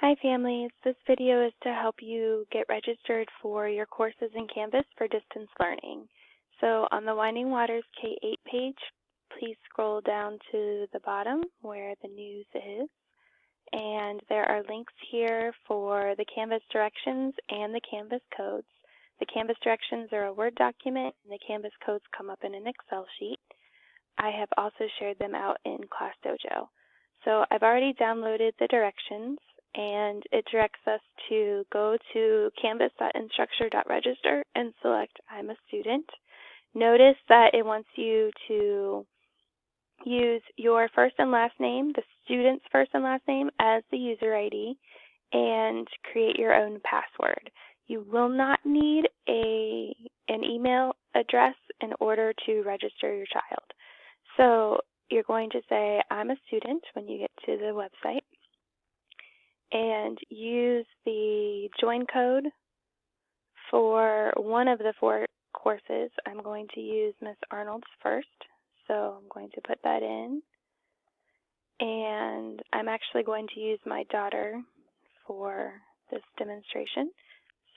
Hi families, this video is to help you get registered for your courses in Canvas for distance learning. So on the Winding Waters K-8 page, please scroll down to the bottom where the news is. And there are links here for the Canvas directions and the Canvas codes. The Canvas directions are a Word document and the Canvas codes come up in an Excel sheet. I have also shared them out in Class Dojo. So I've already downloaded the directions, and it directs us to go to canvas.instructure.register and select I'm a student. Notice that it wants you to use your first and last name, the student's first and last name, as the user ID, and create your own password. You will not need an email address in order to register your child. So you're going to say, I'm a student when you get to the website, and use the join code for one of the 4 courses. I'm going to use Miss Arnold's first, so I'm going to put that in. And I'm actually going to use my daughter for this demonstration.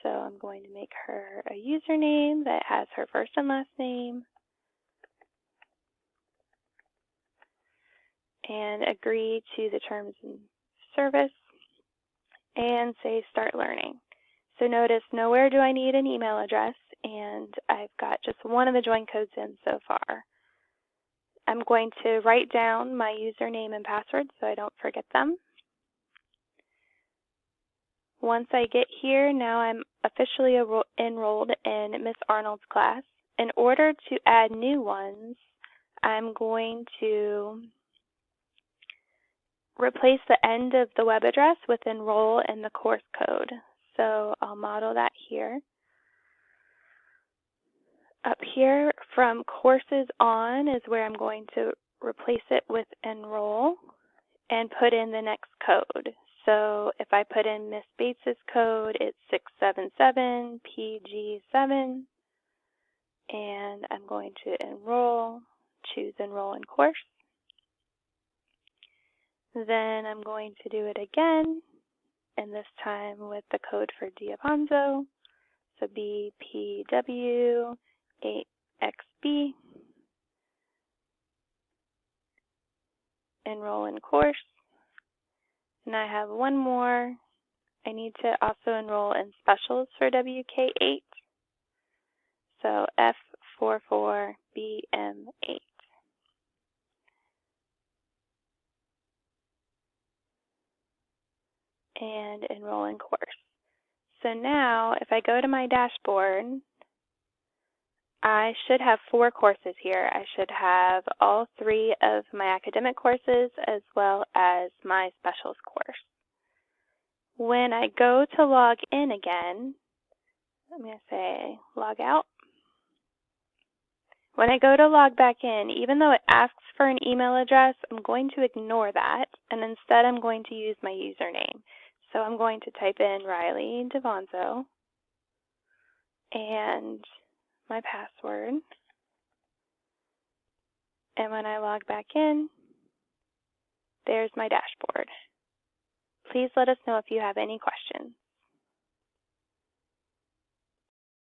So I'm going to make her a username that has her first and last name, and agree to the terms and service, and say start learning. So notice nowhere do I need an email address, and I've got just one of the join codes in so far. I'm going to write down my username and password so I don't forget them. Once I get here, now I'm officially enrolled in Miss Arnold's class. In order to add new ones, I'm going to replace the end of the web address with enroll and the course code. So I'll model that here. Up here from courses on is where I'm going to replace it with enroll and put in the next code. So if I put in Miss Bates's code, it's 677PG7, and I'm going to enroll, choose enroll in course. Then I'm going to do it again, and this time with the code for Diavanzo, so BPW8XB, enroll in course. And I have one more. I need to also enroll in specials for WK8, so F44BM8. And enroll in course. So now, if I go to my dashboard, I should have 4 courses here. I should have all 3 of my academic courses as well as my specials course. When I go to log in again, I'm going to say log out. When I go to log back in, even though it asks for an email address, I'm going to ignore that, and instead I'm going to use my username. So I'm going to type in Riley Diavanzo and my password. And when I log back in, there's my dashboard. Please let us know if you have any questions.